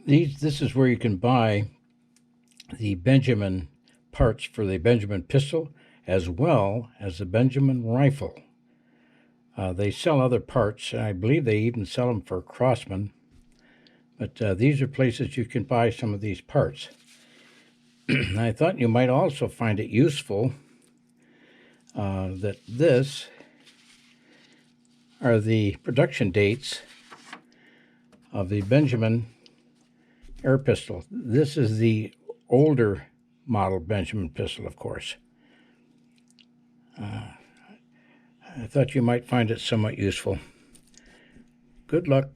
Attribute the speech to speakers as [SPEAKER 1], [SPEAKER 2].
[SPEAKER 1] This is where you can buy the Benjamin parts for the Benjamin pistol as well as the Benjamin rifle. They sell other parts, and I believe they even sell them for Crosman. But these are places you can buy some of these parts. I thought you might also find it useful that this are the production dates of the Benjamin air pistol. This is the older model Benjamin pistol, of course. I thought you might find it somewhat useful. Good luck.